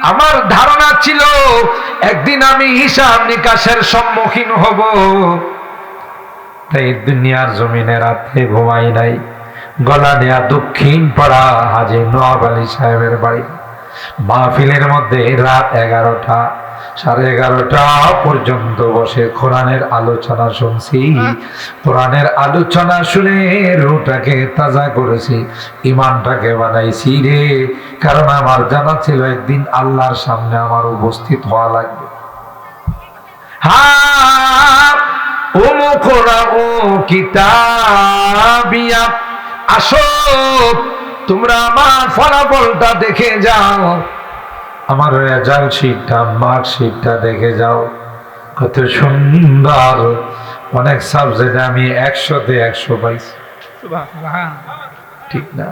আমার ধারণা ছিল একদিন আমি হিসাব নিকাশের সম্মুখীন হব, তাই দুনিয়ার জমিনে রাতে ঘুমাই নাই। গলা নেয়া দক্ষিণ পাড়া হাজী নওয়াব আলী সাহেবের বাড়ি। মাহফিলের মধ্যে রাত 11টা 11:30 পর্যন্ত বসে কোরআনের আলোচনা শুনছি। কোরআনের আলোচনা শুনে রুহটাকে তাজা করেছি, ইমানটাকে বানাইছি রে। কারণ আমার জানা ছিল একদিন আল্লাহর সামনে আমার উপস্থিত হওয়া লাগবে। হ্যাঁ, ও কিতাবিয়া, আসো তোমরা আমার ফলাফলটা দেখে যাও, আমার রেজাল্ট শিটটা, মার্কশিটটা দেখে যাও। কত সুন্দর, অনেক সাবজেক্টে আমি 100-তে 100 পাইছি। ঠিক না?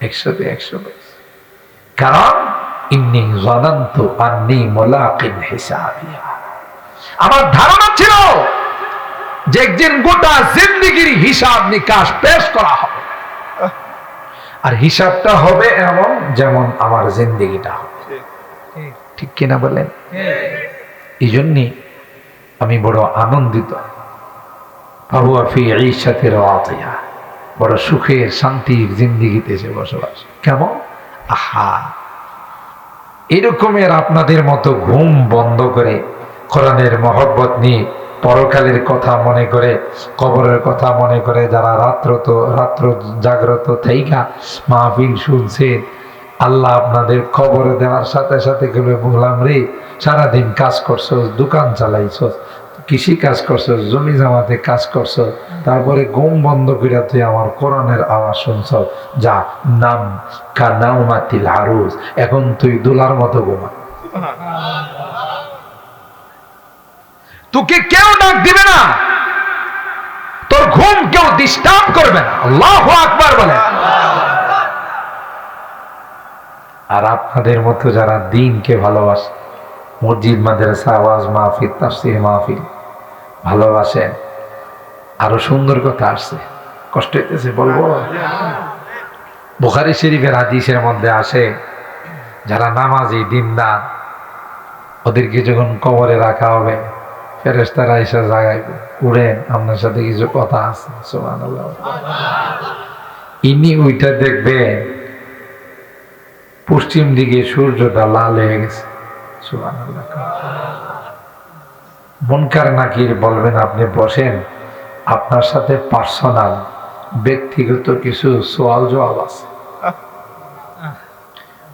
100-তে 100 পাইছি। কারণ ইন্নী যানানতু আন্নী মুলাকিন হিসাবিয়া, আমার ধারণা ছিল যে একদিন গোটা জিন্দেগির হিসাব নিকাশ পেশ করা হবে, আর হিসাবটা হবে এমন যেমন আমার জিন্দেগিটা হবে। ঠিক কিনা বলেন? এই জন্যই আমি বড় আনন্দিত। ফাহুয়া ফি ঈশাতির রাদিয়া, বড় সুখের শান্তির জিন্দেগিতে সে বসবাস। কেমন? আহা, এরকমের আপনাদের মতো ঘুম বন্ধ করে কোরআনের মহব্বত নিয়ে, পরকালের কথা মনে করে, কবরের কথা মনে করে যারা রাত্র জাগ্রত থাইকা মাহফিল শুনছেন, আল্লাহ আপনাদের কবরে দেওয়ার সাথে সাথে গেলে বললাম রে, সারাদিন কাজ করছো, দোকান চালাইছ, কৃষি কাজ করছো, জমি জামাতে কাজ করছো, তারপরে ঘুম বন্ধ করে তুই আমার কোরআনের আওয়াজ শুনছ, যা নাম কানাউমাতিল আরুজ, এখন তুই দুলার মতো ঘুমা। তোকে কেউ ডাক দিবে না, তোর ঘুম কেউ ডিস্টার্ব করবে না। আল্লাহু আকবার বলে। আর আপনাদের মতো যারা দ্বীনকে ভালোবাসে, মসজিদ মাদ্রাসা ওয়াজ মাহফিল তাফসীর মাহফিল ভালোবাসেন, আরো সুন্দর কথা আসছে, কষ্ট হইতেছে বলবো। বুখারী শরীফের হাদিসের মধ্যে আসে, যারা নামাজি দিনদার ওদেরকে যখন কবরে রাখা হবে, ফেরেশতারা এসে জাগাইবে, উড়েন আপনার সাথে কিছু কথা আছে। সুবহানাল্লাহ। ইনি ওইটা দেখবেন পশ্চিম দিকে সূর্যটা লাল হয়ে গেছে। সুবহানাল্লাহ। মুনকার নাকির বলবেন আপনি বসেন, আপনার সাথে পার্সোনাল ব্যক্তিগত কিছু সওয়াল জবাব আছে।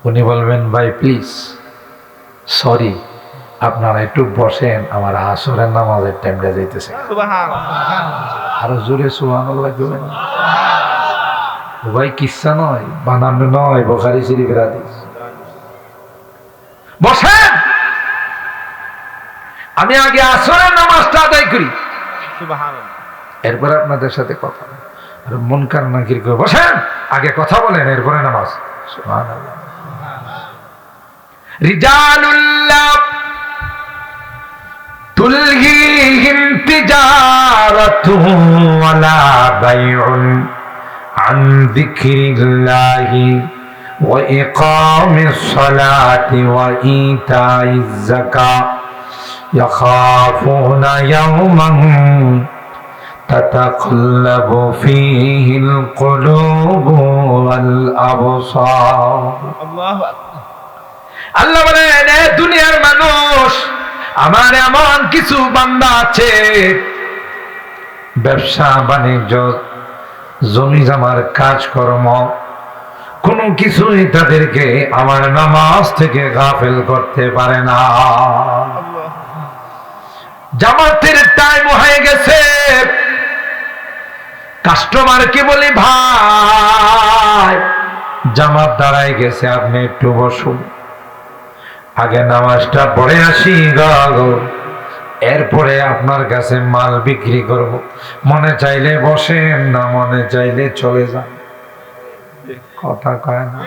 উনি বলবেন ভাই প্লিজ, সরি, আপনারা একটু বসেন, আমার আসরের নামাজের টাইমটা যাইতেছে। আরো জোরে সুবহানাল্লাহ বলবেন। ভাই কিচ্ছা নয়, বানানো নয়, বুখারী শরীফের হাদিস। বসেন, আমি আগে আসরের নামাজটা আদায় করি, এরপরে আপনাদের সাথে কথা। আর মুনকার নাকির কই বসেন, আগে কথা বলেন, এরপরে নামাজ। সুবহানাল্লাহ। রিজালুল্লাহ তুলহিহিম তিজারাতুহু ওয়ালা বাইউন আন যিকরিল্লাহি ওয়া ইকামিস সালাতি ওয়া ইতাইজ যাকাত ইয়াখাফুনা ইয়াওমান তাতাকাল্লাবু ফীহিল কুলুবু ওয়াল আবসার। আল্লাহু আকবার। আল্লাহ বলেন, এ দুনিয়ার মানুষ, আমার এমন কিছু বান্দা আছে, ব্যবসা বাণিজ্য, জমি জমার কাজকর্ম, কোনো কিছুই তাদেরকে আমার নামাজ থেকে গাফেল করতে পারে না। জামাতের টাইম হয়ে গেছে, কাস্টমারকে বলি ভাই জামাত দাঁড়ায় গেছে, আপনি একটু বসুন, আগে নামাজটা পড়ে আসি গো, এরপরে আপনার কাছে মাল বিক্রি করব। মনে চাইলে বসেন, না মনে চাইলে চলে যান। কথা কয় না।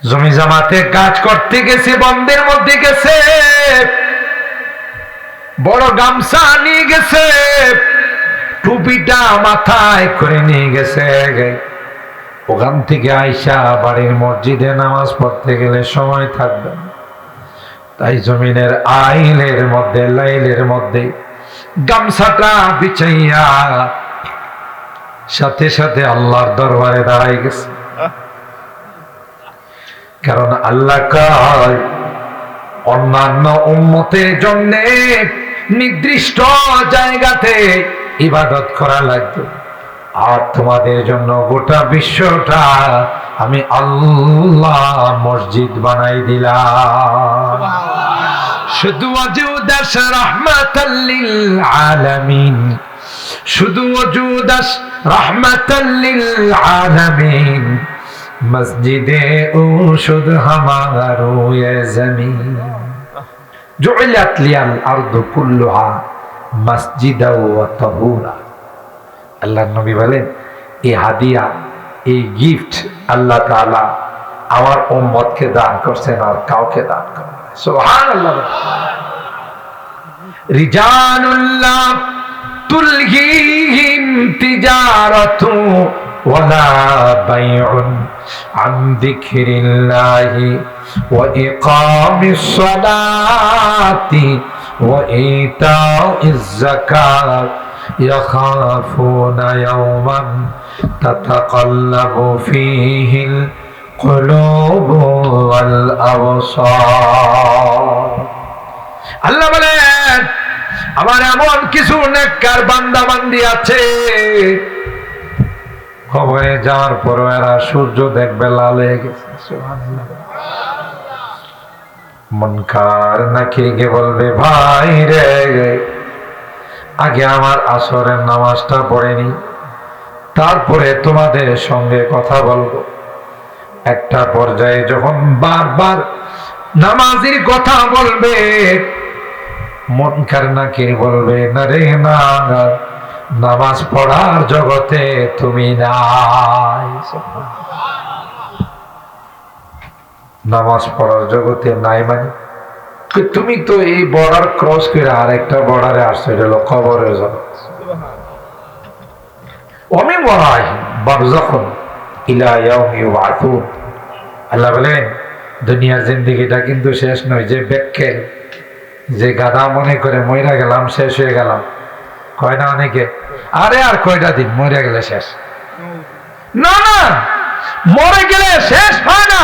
জমি জামাতে কাজ করতে গেছে, বন্ধের মধ্যে গেছে, বড় গামছা নিয়ে গেছে, টুপিটা মাথায় করে নিয়ে গেছে, ওখান থেকে আইসা বাড়ির মসজিদে নামাজ পড়তে গেলে সময় থাকবে না, তাই জমিনের আইলের মধ্যে লাইলের মধ্যে গামছাটা বিছাইয়া সাথে সাথে আল্লাহর দরবারে দাঁড়াই গেছে। কারণ আল্লাহ কয় অন্যান্য উম্মতের জন্য নির্দিষ্ট জায়গাতে ইবাদত করা লাগবে, আর তোমাদের জন্য গোটা বিশ্বটা আমি আল্লাহ মসজিদ বানাই দিলাম। শুধু ওয়াজুদাস রাহমাতাল লিল আলামিন, শুধু ওয়াজুদাস রাহমাতাল লিল আলামিন, মসজিদে উশুদ হামারো ইয়ে জমিন, জুইলাত লিয়াল আরদু কুল্লুহা মসজিদাও ওয়া তাহুরা। আল্লাহর নবী বলেন এই হাদিয়া, এই গিফট আল্লাহ তাআলা আমার উম্মতকে দান করছেন আর কাউকে দান করেন না। সুবহানাল্লাহ। রিজালুল্লাহ তুলহিহিম তিজারাতু ওয়ালা বাইউন আন যিকরিল্লাহি ওয়া ইকামিস সালাতি ওয়া ইতাইজ যাকাত ইয়াখাফুনা ইয়াওমান তাতাকাল্লাবু ফীহিল কুলুবু ওয়াল আবসার। আল্লাহ বলেন আমার এমন কিছু নেককার বান্দা বান্দি আছে, কবরে যাওয়ার পর এরা সূর্য দেখবে লাল হয়ে গেছে। সুবহানাল্লাহ। মুনকার নাকিরকে বলবে ভাই রে, আগে আমার আসরের নামাজটা পড়েনি, তারপরে তোমাদের সঙ্গে কথা বলবো। একটা পর্যায়ে যখন বারবার নামাজের কথা বলবে, মুনকার নাকির বলবে না রে না, নামাজ পড়ার জগতে তুমি নাই। নামাজ পড়ার জগতে নাই মানে তুমি তো এই বর্ডার ক্রস করে আরেকটা বর্ডারে আসছো, এটা হলো কবরের জগৎ। ওমি ওয়ারাই বারযাখুন ইলা ইয়াউমি ইউবআসুন। আল্লাহ বলেন দুনিয়ার জিন্দেগিটা কিন্তু শেষ নয়। যে ব্যাখ্যা যে গাধা মনে করে মইরা গেলাম শেষ হয়ে গেলাম, কয় না অনেকে, আরে আর কয়টা দিন মরে গেলে শেষ। না না, মরে গেলে শেষ হয় না,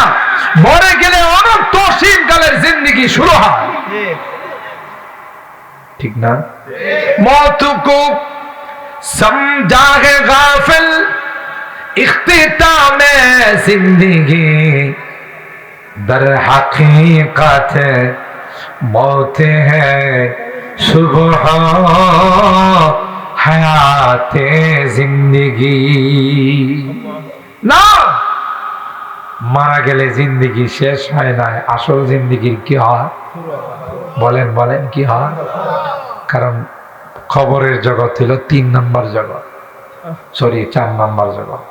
মরে গেলে অনন্ত অসীম কালের জিন্দেগি শুরু হয়। ঠিক না? মৌতুকু সমঝা হে গাফিল ইখতিতামে জিন্দেগি দর হकीकत मौत है सुबह हयाते जिंदगी। না, মারা গেলে জিন্দেগি শেষ হয় না, আসল জিন্দেগির কি হয় বলেন বলেন কি হয়? কারণ খবরের জগৎ হলো 3 নম্বর জগৎ, সরি 4 নম্বর জগৎ।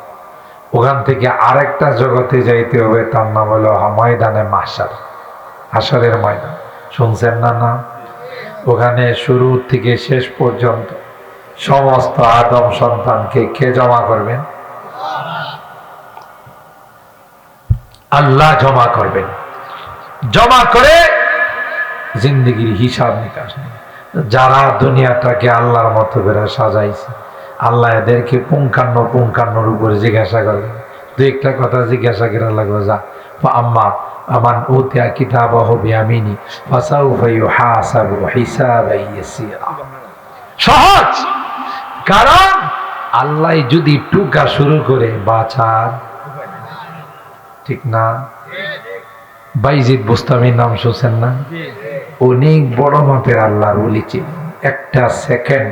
ওখান থেকে আরেকটা জগতে যাইতে হবে, তার নাম হলো ময়দানে মাহশার, হাসরের ময়দান। শুনছেন না? না, ওখানে শুরু থেকে শেষ পর্যন্ত সমস্ত আদম সন্তানকে কে জমা করবেন? আল্লাহ জমা করবেন। জমা করে জিন্দেগির হিসাব নিকাশ। যারা দুনিয়াটাকে আল্লাহর মতো করে সাজাইছে, আল্লাহ এদেরকে পুঙ্খানুর উপরে জিজ্ঞাসা করবেন। দু একটা কথা জিজ্ঞাসা করা লাগবে। যা আম্মা আমান উতিয়া কিতাবাহু বিয়ামিনি ফাসাউফা ইউহাসাবু হিসাবান ইয়াসীরা। সহজ, কারণ আল্লাহ যদি টুকা শুরু করে বাঁচার, ঠিক না? বাইজিদ বুস্তামির নাম শুনছেন না? অনেক বড় মাপের আল্লাহর ওলি ছিলেন। একটা সেকেন্ড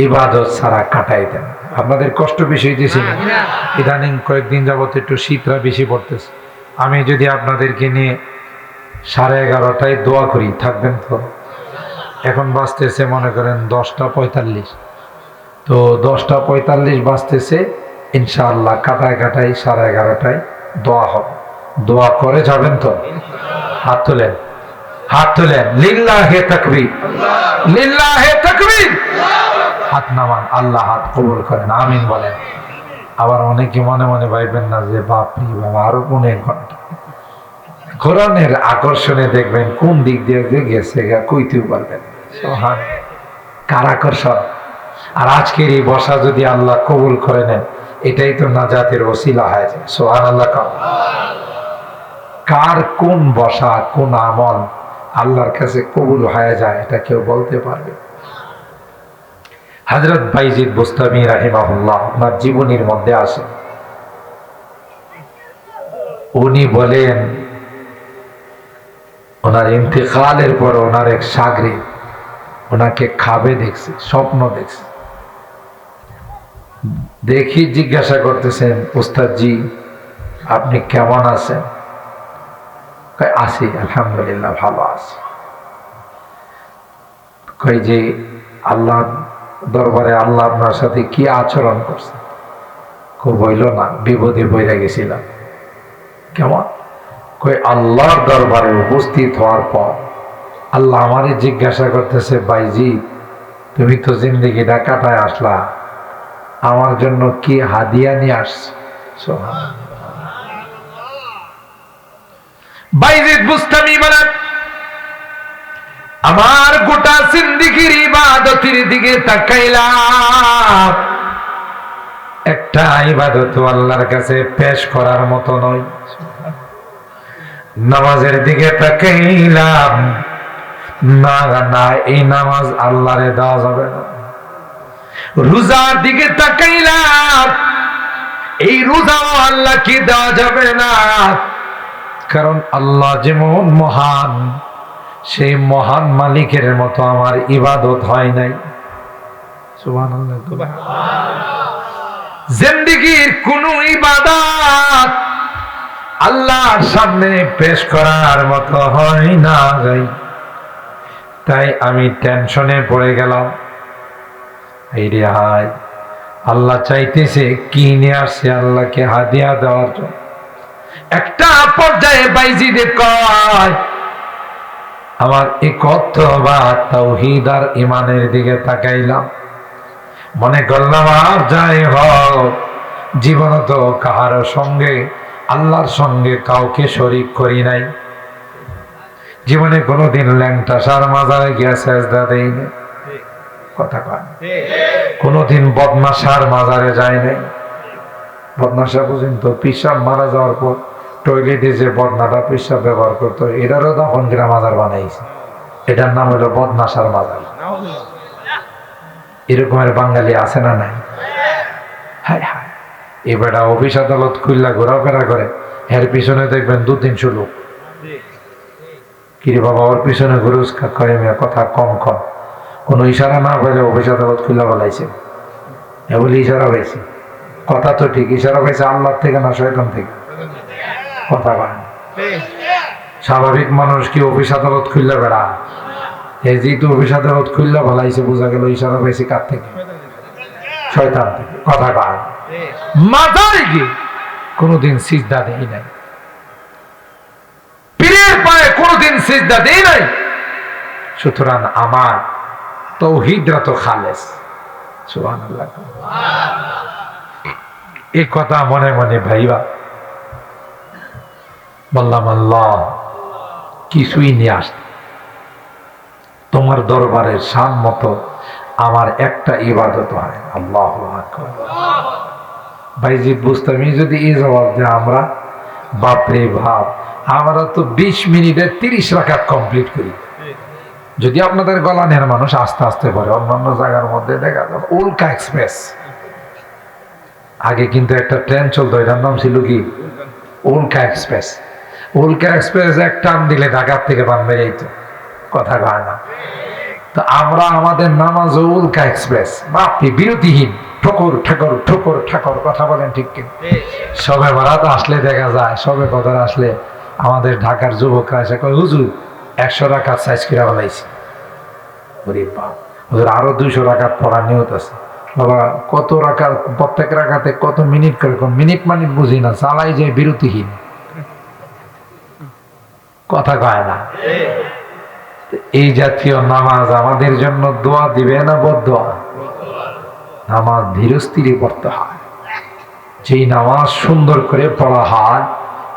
ইবাদত ছাড়া কাটাই দেন। আপনাদের কষ্ট বেশি হইতেছে না? ইদানিং কয়েকদিন যাবত একটু শীতটা বেশি পড়তেছে। আমি যদি আপনাদেরকে নিয়ে 11:30টায় দোয়া করি, থাকবেন তো? এখন বাজতেছে মনে করেন 10:45, তো 10:45 বাজতেছে। ইনশাআল্লাহ কাটায় 11:30টায় দোয়া হবে। দোয়া করে যাবেন তো? হাত তোলেন, হাত তোলেন। লিল্লাহে তাকবীর, লিল্লাহে তাকবীর। হাত নামান, আল্লাহ হাত কবুল করেন, আমিন বলেন। আবার অনেকে মনে মনে ভাইবেন না যে বাপরে বাবা আরো 1.5 ঘন্টা। কোরআনের আকর্ষণে দেখবেন কোন দিক দিয়ে গেছে কইতেও পারবেন। সোহান কার আকর্ষণ! আর আজকের এই বসা যদি আল্লাহ কবুল করে নেন, এটাই তো নাজাতের ওসিলা হয়ে যায়। সোহান আল্লাহ। কার কোন বসা কোন আমল আল্লাহর কাছে কবুল হয়ে যায় এটা কেউ বলতে পারবে? হযরত বাইজিদ বুস্তামি রাহিমাহুল্লাহ ওনার জীবনীর মধ্যে আছে, উনি বলেন ওনার ইন্তেকালের পর ওনার এক শাগরিদ ওনাকে খাবে দেখছে, স্বপ্ন দেখছে। দেখি জিজ্ঞাসা করতেছেন, উস্তাদ জি আপনি কেমন আছেন? আছি আলহামদুলিল্লাহ, ভালো আছি। কই যে আল্লাহ দরবারে আল্লাহ আপনার সাথে কি আচরণ করছে? খুব হইল না, বিপদে পড়ে গেছিলাম। কেমন? কই আল্লাহর দরবারে উপস্থিত হওয়ার পর আল্লাহ আমারে জিজ্ঞাসা করতেছে, বাইজি তুমি তো জিন্দেগিটা কাটায় আসলা, আমার জন্য কি হাদিয়া নিয়ে আসছো? বাইজিদ বুস্তামি বলেন, আমার গোটা জিন্দেগির ইবাদতের দিকে তাকাইলাম, একটা ইবাদত আল্লাহর কাছে পেশ করার মতো নয়। নামাজের দিকে তাকাইলাম, না না এই নামাজ আল্লাহরে দেওয়া যাবে না। রোজার দিকে তাকাইলাম, এই রোজাও আল্লাহকে দেওয়া যাবে না, কারণ আল্লাহ যেমন মহান, সেই মহান মালিকের মতো আমার ইবাদত হয় নাই। সুবহানাল্লাহ। জিন্দেগীর কোন ইবাদত আল্লাহর সামনে পেশ করার মতো হয় না। তাই আমি টেনশনে পড়ে গেলাম। এই রে হায়, আল্লাহ চাইতেছে কি নিয়ে আসছে আল্লাহকে হাদিয়া দেওয়ার জন্য। একটা পর্যায়ে বাইজিদে কয়, আমার এই কতবা তাওহীদ আর ঈমানের দিকে তাকাইলাম, মনে করলাম আর যাই হোক জীবন তো কাহার সঙ্গে আল্লাহর সঙ্গে কাউকে শরীক করি নাই, জীবনে কোনোদিন ল্যাংটা সার মাজারে গিয়া সেজদা দেইনি, কথা কয় কোনোদিন বদমাশার মাজারে যায় নাই। বদমাশা বুঝেন তো, পিসাব মারা যাওয়ার পর টয়লেটে যে বদনাটা পিসাব ব্যবহার করতো, এটারও দাফন করে মাজার বানাইছে, এটার নাম হলো বদমাশার মাজার। এরকমের বাঙালি আছে না নাই? হায় হায়, এবারে অফিস আদালত খুললা ঘোরাফেরা করে, এর পিছনে দেখবেন 2-300 লোক। কিরে বাবা ওর পিছনে ঘুরুস কয় মেয়ে, কথা কম কম, কোনো ইশারা না পেলে অফিস আদালত খুললা বলাইছে, এ বলি ইশারা পাইছে। কথা তো ঠিক, ইশারা পাইছে আল্লাহ থেকে না শয়তান থেকে? কথা কয় স্বাভাবিক মানুষ কি অফিস আদালত খুললা বেড়া? এই যেহেতু অফিস আদালত খুললা বলাইছে, বোঝা গেল ইশারা পাইছে কার থেকে? শয়তান থেকে। কথা কয় মাথায় কি কোনোদিন সিজদা দেই নাই, পীরের পায়ে কোনোদিন সিজদা দেই নাই, সুতরাং আমার তাওহীদরা তো খালেস। সুবহানাল্লাহ। এই কথা মনে মনে ভাইবা বললাম, আল্লাহ কিছুই নিয়ে আসতে, তোমার দরবারের শান মতো আমার একটা ইবাদত হয়। আল্লাহু আকবার। বাইজিদ বুস্তামি যদি এই জবাব দেয়, আমরা বাপরে বাপ, আমরা তো 20 মিনিটে 30 রাকাত কমপ্লিট করি। যদি আপনাদের গলানের মানুষ আস্তে আস্তে করে, অন্যান্য জায়গার মধ্যে দেখা যাবে উল্কা এক্সপ্রেস। আগে কিন্তু একটা ট্রেন চলতো, এটার নাম ছিল কি? উল্কা এক্সপ্রেস। উল্কা এক্সপ্রেস এক টান দিলে ঢাকার থেকে বাম্বে যাইতো, কথা কয় না? তো আমরা আমাদের নামাজ উল্কা এক্সপ্রেস, বাপরে বিরতিহীন, ঠোকর ঠেকর ঠোকর ঠাকর, কথা বলেন ঠিক কি? সবে বরাত আসলে দেখা যায়, সবে কদর আসলে আমাদের ঢাকার যুবকরা এসে কয়, হুজুর 100 রাকাত সাইজ করে বলাইছি। ওরে বাপ, হুজুর আরো 200 রাকাত পড়ার নিয়ত আছে। বাবা কত রাকাত, প্রত্যেক রাকাতে কত মিনিট করে? মিনিট মানিট বুঝি না, চালাই যায় বিরতিহীন, কথা কয় না? এই জাতীয় নামাজ আমাদের জন্য দোয়া দিবে না বদদোয়া? নামাজ ধীরস্থিরে পড়তে হয়, যেই নামাজ সুন্দর করে পড়া হয়,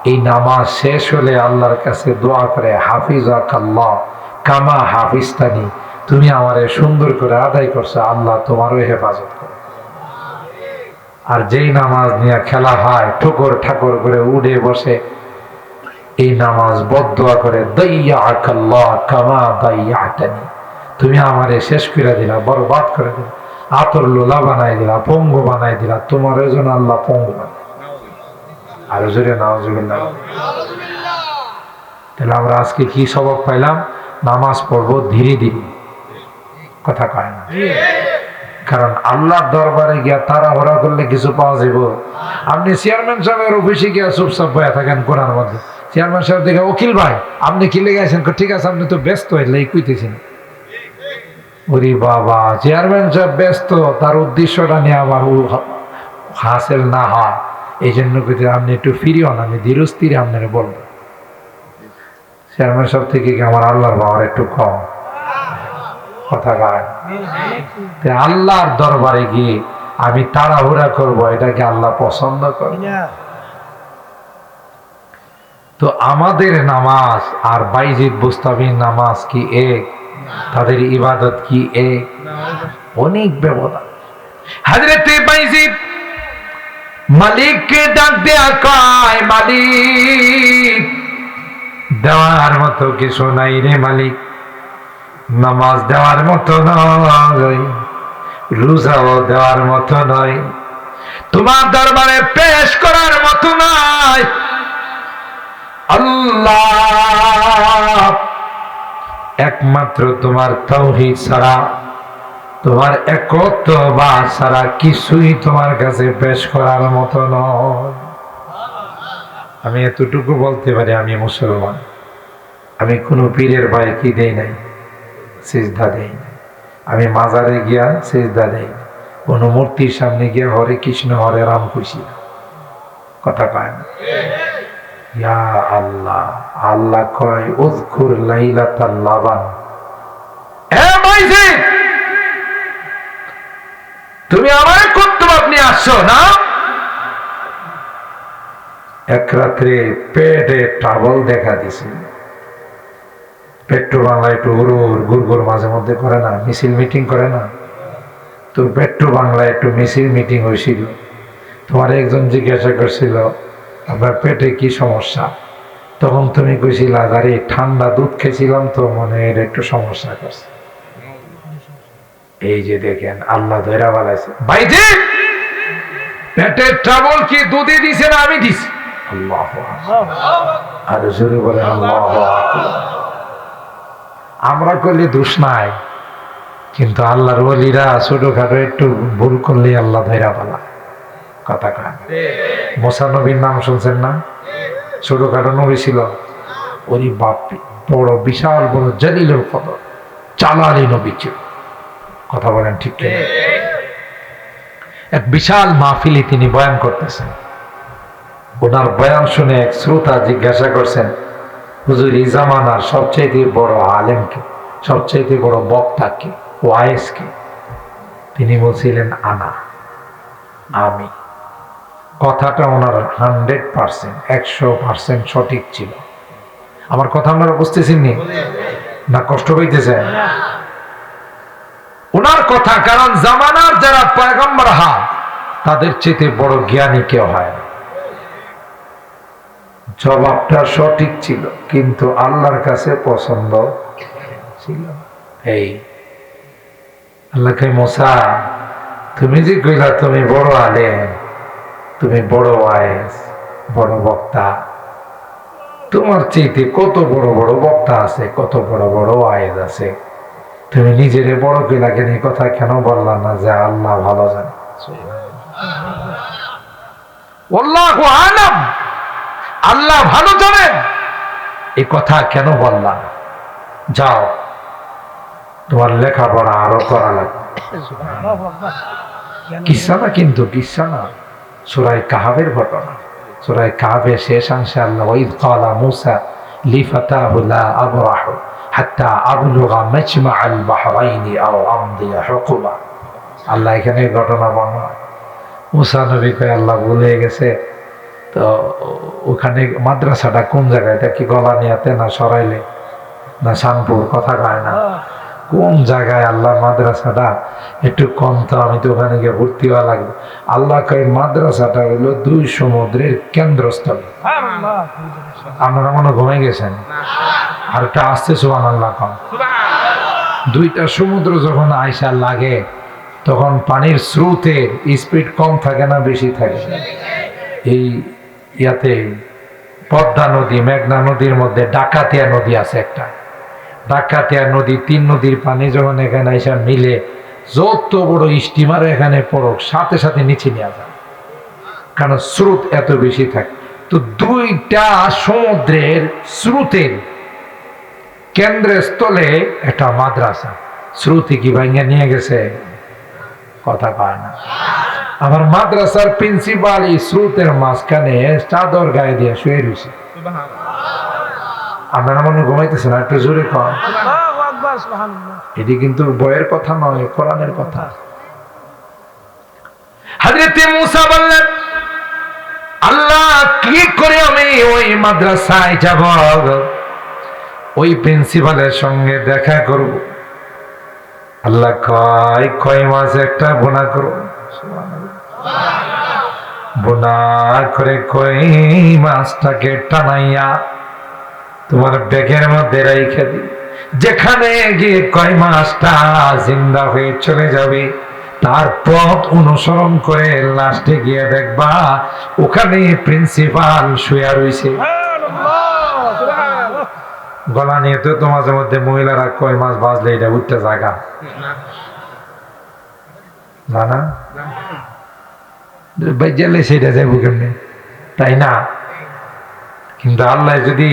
এই নামাজ শেষ হলে আল্লাহর কাছে দোয়া করে, হাফিজাকাল্লাহ কামা হাফিজতানি, তুমি আমারে সুন্দর করে আদায় করছো, আল্লাহ তোমারও হেফাজত করো। আর যেই নামাজ নিয়ে খেলা হয়, ঠুকর ঠাকুর করে উঠে বসে, এই নামাজ বদদোয়া করে, দাইয়াকাল্লাহ কামা দাইয়াতানি, তুমি আমারে শেষ করে দিলা, বরবাদ করে দিলা, আতর লোলা বানাই দিলা, পঙ্গু বানাই দিলা, তোমার জন্য আল্লাহ পঙ্গু বানাই। আরো জোরে নাউজুবিল্লাহ। তাহলে আমরা আজকে কি সবক পাইলাম? নামাজ পড়বো ধীরে ধীরে, কথা কয় না। কারণ আল্লাহর দরবারে গিয়া তাড়াহুড়া করলে কিছু পাওয়া যাব। আপনি চেয়ারম্যান সাহেবের অফিসে গিয়া চুপচাপ বয়া থাকেন কোরআনের মধ্যে, চেয়ারম্যান সাহেব দেখে, উকিল ভাই আপনি কি লেগে আছেন? ঠিক আছে, আপনি তো ব্যস্ত হইলে কইতেছেন। ওরে বাবা, চেয়ারম্যান সাহেব ব্যস্ত, তার উদ্দেশ্যটা নিয়ে আমার হাসিল না হয়, এই জন্য কইতে আপনি একটু ফিরি হন, আমি ধীরস্থিরে আপনারা বলবো। চেয়ারম্যান সাহেব থেকে কি আমার আল্লাহর পাওয়ার একটু কম? কথা কয়। আল্লাহর দরবারে গিয়ে আমি তাড়াহুড়া করবো, এটাকে আল্লাহ পছন্দ করে? তো আমাদের নামাজ আর বাইজিদ বুস্তামির নামাজ কি এক? তাদের ইবাদত কি এক? অনেক ব্যবধান। হযরতে বাইজিদ মালিককে ডাক দেয়া কয়, মালিক দেওয়ার মতো কিছু নাই রে মালিক, নামাজ দেওয়ার মতো নয়, রোজাও দেওয়ার মতো নয়, তোমার দরবারে পেশ করার মতো নয়। আল্লাহ, একমাত্র তোমার তাওহীদ ছাড়া, তোমার একত্ববাদ ছাড়া কিছুই তোমার কাছে পেশ করার মতো নয়। আমি এতটুকু বলতে পারি, আমি মুসলমান, আমি কোনো পীরের ভাই কি দেই নাই, সিজদা দেই নাই, আমি মাজারে গিয়া সিজদা দেই, কোনো মূর্তির সামনে গিয়া হরে কৃষ্ণ হরে রাম খুশি, কথা কয় না। ইয়া আল্লাহ, আল্লাহ কয় উযকুর লাইলাতাল লাবান, এ বাইজিদ তুমি আমার কর্তব্য নিয়ে আসছো না? এক রাত্রে পেটে ট্রাবল দেখা দিছে, পেট্রো বাংলায় একটু গুড় মাঝে মধ্যে করে না, মিছিল মিটিং করে না, তো পেট্রো বাংলায় একটু মিছিল মিটিং হয়েছিল। তোমার একজন জিজ্ঞাসা করছিল আপনার পেটে কি সমস্যা, তখন তুমি কইছিল আরে ঠান্ডা দুধ খেয়েছিলাম তো মনে এর একটু সমস্যা করছে। এই যে দেখেন আল্লাহ ধৈরা বালাইছে, ভাইজি পেটের ট্রাবল কি দুধে দিছে না আমি দিছি? আল্লাহু আকবার, আর জোরে বলে আল্লাহু আকবার। আমরা করলে দোষ নাই, কিন্তু আল্লাহর ওলিরা ছোটখাটো একটু ভুল করলে আল্লাহ ধৈরা বালা, কথা কয়। মুসা নবীর নাম শুনছেন না? ছোটখাটো নবী ছিল, ওই বাপ বড় বিশাল বড় জালিলুল কদর জালালি নবী ছিল, কথা বলেন ঠিক কিনা? এক বিশাল মাহফিলে তিনি বয়ান করতেছেন, ওনার বয়ান শুনে এক শ্রোতা জিজ্ঞাসা করছেন, হুজুর এই জামানার সবচাইতে বড় আলেম কে, সবচাইতে বড় বক্তা কে, ওয়াইজ কে? তিনি বলছিলেন আমি। কথাটা ওনার 100%, 100% সঠিক ছিল। আমার কথা আপনারা বুঝতেছেন না কষ্ট পাইতেছেন? ওনার কথা, কারণ জামানার যারা পয়গম্বর হয় তাদের চেয়ে বড় জ্ঞানী কেউ হয় না। জবাবটা সঠিক ছিল, কিন্তু আল্লাহর কাছে পছন্দ ছিল। এই আল্লাহকে, মুসা তুমি যে কইলা তুমি বড় আলেম, তুমি বড় ওয়াইজ, বড় বক্তা, তোমার চেয়ে কত বড় বড় বক্তা আছে, কত বড় বড় ওয়াইজ আছে, তুমি নিজের বড় কইলা কেন? কথা কেন বললা না যে আল্লাহ ভালো জানে? আল্লাহু আলাম, আল্লাহ ভালো জানেন, এই কথা কেন বললা? যাও, তোমার লেখাপড়া আরো করা লাগবে। কিসা না, কিন্তু কিসা না, সূরা কাহফের ঘটনা। সূরা কাহফের শেষ অংশে আল্লাহ, ওয়াইদ ক্বালা মূসা লিফাতাহু লা আবরাহু হাত্তা আবলুগা মাজমাআল বাহরাইনি আও আমদিয়া হুকুবা। আল্লাহ এখানে ঘটনা বর্ণনা, মুসা নবী কয় আল্লাহ ভুলে গেছে। তো ওখানে মাদ্রাসাটা কোন জায়গায়, এটা কি গলানিয়াতে না সরাইলে না শানপুর, কথা কয় না, কোন জায়গায় আল্লাহ মাদ্রাসাটা? একটু কম তো, আমি তো ওখানে গিয়ে ভর্তি হওয়া লাগবে। আল্লাহ কয় মাদ্রাসাটা হইলো 2 সমুদ্রের কেন্দ্রস্থল। আপনারা মনে ঘুমাই গেছেন? আর একটা আসছে সুবহানাল্লাহ কম। 2টা সমুদ্র যখন আইসা লাগে তখন পানির স্রোতের স্পিড কম থাকে না বেশি থাকে? এই ইয়াতে পদ্মা নদী, মেঘনা নদীর মধ্যে ডাকাতিয়া নদী আছে একটা। ডাকাতিয়া নদী, 3 নদীর পানি যখন এখানে এসে মিলে, যত বড় স্টিমার এখানে পড়ুক সাথে সাথে নিচে নিয়ে যায়, কারণ স্রোত এত বেশি থাকে। তো 2টা সমুদ্রের স্রোতের কেন্দ্রস্থলে একটা মাদ্রাসা। স্রোতে কি ভাঙ্গা নিয়ে গেছে? কথা পায় না। আমার মাদ্রাসার প্রিন্সিপাল এই স্রোতের মাঝখানে চাদর গায়ে দিয়ে শুয়ে রয়েছে। আপনারা মনে ঘুমাইতেছেন? একটু জোরে কন। এটি কিন্তু বইয়ের কথা নয়, কোরআনের কথা। হযরত মুসা বললেন, আল্লাহ কি করে আমি ওই মাদ্রাসায় যাব, ওই প্রিন্সিপালের সঙ্গে দেখা করব? আল্লাহ কয় মাস একটা বোনা করো। বোনা করে কই মাছটাকে টানাইয়া তোমার ব্যাগের মধ্যে রেখে দিই। যেখানে গিয়ে কয় মাছটা জিন্দা হয়ে চলে যাবে, তার পথ অনুসরণ করে লাস্টে গিয়ে দেখবা ওখানে প্রিন্সিপাল শুয়ে রয়েছে। গলা নিয়ে তো তোমাদের মধ্যে মহিলারা কয় মাছ বাজলে এটা উঠতে জায়গা জানা বেজেলে সেটা যাবো কেমনি, তাই না? কিন্তু আল্লাহ যদি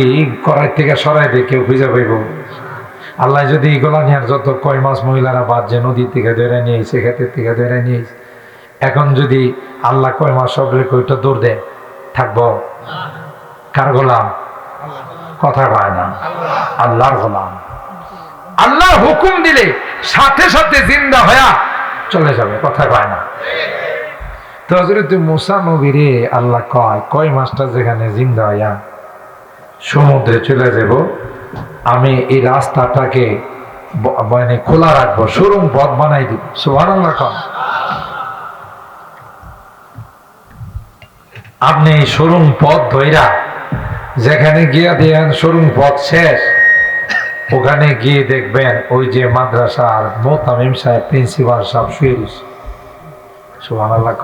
করার থেকে সরাই দিয়ে কেউ খুঁজে পাইব? আল্লাহ যদি গলা নিয়ে যত কয় মাছ মহিলারা বাজছে, নদী থেকে ধরে নিয়েছে, ক্ষেতের থেকে ধরে নিয়েছে, এখন যদি আল্লাহ কয় মাছ সব রেখে ওইটা দৌড় দেয়, থাকবো? কার গোলাম? কথা পায় না, আল্লাহর গোলাম। আল্লাহ হুকুম দিলে সাথে সাথে জিন্দা হয়ে চলে যাবে, কথা পায় না। তো হযরত মুসা নবীরে আল্লাহ কয় মাছটা যেখানে জিন্দা হইয়া সমুদ্রে চলে যাব, আমি এই রাস্তাটাকে মানে খোলা রাখবো, সুরুম পথ বানাই দিব। সুবহানাল্লাহ। আপনি এই সুরুম পথ ধইরা যেখানে গিয়া দেন সুরুম পথ শেষ, ওখানে গিয়ে দেখবেন ওই যে মাদ্রাসার মোতামিম সাহেব, প্রিন্সিপাল সাহেব শুয়ে রয়েছে। সুবহানাল্লাহ।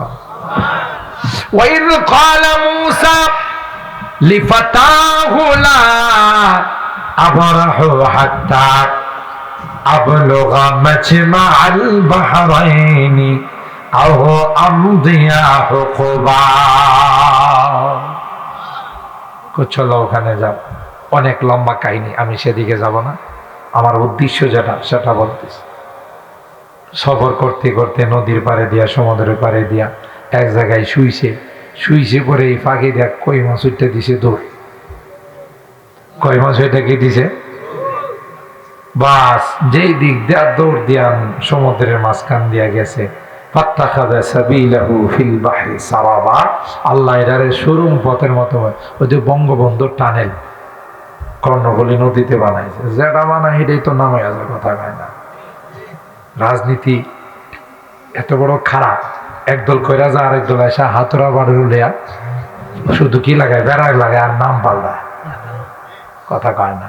وَإِذْ قَالَ مُوسَى لِفَتَاهُ لَا أَبْرَحُ حَتَّى أَبْلُغَ مَجْمَعَ الْبَحْرَيْنِ أَوْ أَمْضِيَ حُقُبًا। চলো ওখানে যাও, অনেক লম্বা কাহিনী, আমি সেদিকে যাব না। আমার উদ্দেশ্য যেটা সেটা বলতেছি। সফর করতে করতে নদীর পাড়ে দিয়া, সমুদ্রের পাড়ে দিয়া এক জায়গায় শুইছে পরে এই ফাঁকে দেখ কই মাছ উঠতে দিছে দৌড়। কই মাছ ওইটা কি দিছে? বাস যেই দিক দিয়া দৌড় দিয়া সমুদ্রের মাঝখান দিয়া গেছে। আল্লাহ এটারে সুরুম পথের মতো, ওই যে বঙ্গবন্ধুর টানেল কর্ণফুলী নদীতে বানাইছে, যেটা বানায় এটাই তো নামে আছে, কথা কয় না। রাজনীতি এত বড় খারাপ, একদল কইরা যা আরেক দল আসা হাতুরা বাড়ি উলিয়া শুধু কি লাগায়, বেড়ায় লাগায় আর নাম পাল্টায়, কথা কয় না।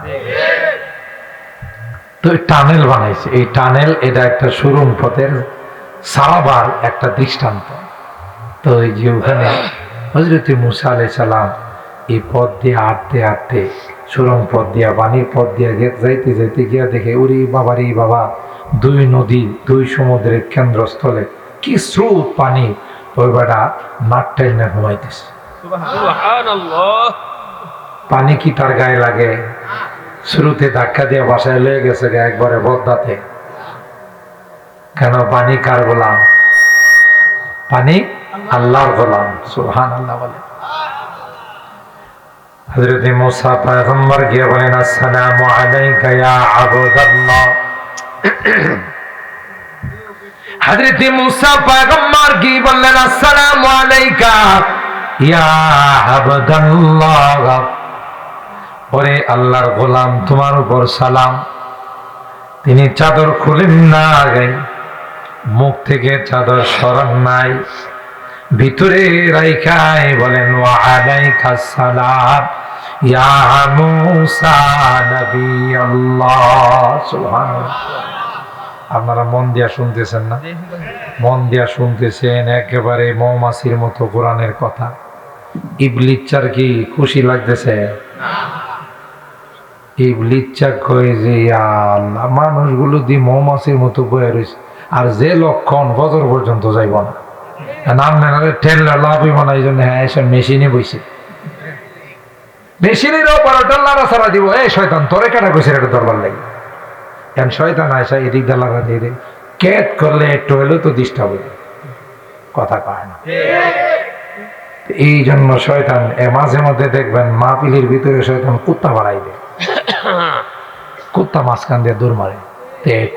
তো টানেল বানাইছে, এই টানেল এটা একটা সুরুম পথের সারাবার একটা দৃষ্টান্ত। তো এই যে ওখানে হযরত মুসা আলাইহিস সালাম এই পথ দিয়ে হাঁটতে হাঁটতে, সুরম পথ দিয়া, পানির পথ দিয়া যাইতে যাইতে গিয়া দেখে ওরে বাবা রে বাবা, 2 নদী 2 সমুদ্রের কেন্দ্রস্থলে কি স্রোত পানি, ওই বেটা নাক টেনে ঘুমাইতেছে। পানি কি তার গায়ে লাগে? স্রোতে ধাক্কা দিয়ে বাসায় লয়ে গেছে একবারে বদদাতে। কেন? পানি কার গোলাম? পানি আল্লাহর গোলাম। সুবহানাল্লাহ বলে। হযরত মুসা পয়গম্বর গিয়ে বলেন, আসসালামু আলাইকা ইয়া আবদাল্লাহ। হযরত মুসা পয়গম্বর কি বললেন, আসসালামু আলাইকা ইয়া আবদাল্লাহ, ওরে আল্লাহর গোলাম তোমার উপর সালাম। তিনি চাদর খুলেন না, মুখ থেকে চাদর সরান নাই, ভিতরে রাইখাই বলেন ওয়া আলাইকাস সালাম ইয়া মুসা নবী আল্লাহ। সুবহানাল্লাহ। আপনারা মন দিয়া শুনতেছেন না? মন দিয়া শুনতেছেন, একেবারে মৌমাছির মতো কোরআনের কথা। ইবলিচ্ছার কি খুশি লাগতেছে? ইবলিচ্ছা কই যে আল্লাহ, মানুষগুলো দিয়ে মৌমাছির মতো বয়ে রয়েছে, আর যে লক্ষণ ফজর পর্যন্ত যাইব না, নাম নেনারে ঠেললে লাভই মনে, এই জন্য হ্যাঁ এসব মেশিনে বইছে, মেশিনের ওপর লাড়া ছাড়া দিব। এই শয়তান তোরে কেনা কইছে এটা দরবার লাগে, এখন শয়তান আসা এদিক দিয়ে লাগা দিয়ে রে, ক্যাট করলে একটু হলেও তো ডিস্টার্ব হবে, কথা কয় না। এই জন্য শয়তান মাঝে মধ্যে দেখবেন মাহফিলের ভিতরে শয়তান কুত্তা বাড়াই দেয়, কুত্তা মাঝখান দিয়ে দূর মারে।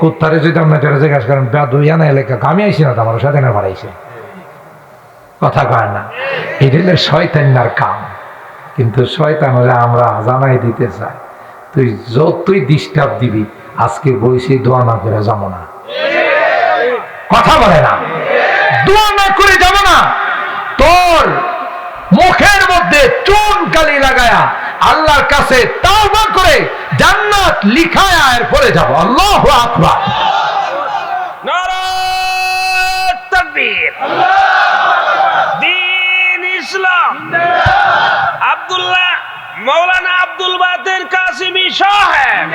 কুত্তারে যদি আপনার জিজ্ঞাসা করেন বেদুইয়ানা এলাকা আমি আইসি না, তো আমার শয়তানে বাড়াইছে, কথা কয় না। এটা হলে শয়তানার কাম। কিন্তু শয়তান হলে আমরা জানাই দিতে চাই, তুই যতই ডিস্টার্ব দিবি, আজকে বইসি দোয়া না করে যাবো না, কথা বলে না, দোয়া না করে যাবো না। তোর মুখের মধ্যে চুন কালি লাগায়া আল্লাহর কাছে তাওবা করে জান্নাত লিখায়া এরপরে যাব। আল্লাহু আকবার, নারায়ে তাকবীর, দ্বীন ইসলাম, আব্দুল্লাহ মৌলানা আব্দুল বাতের কাসিমি সাহেব।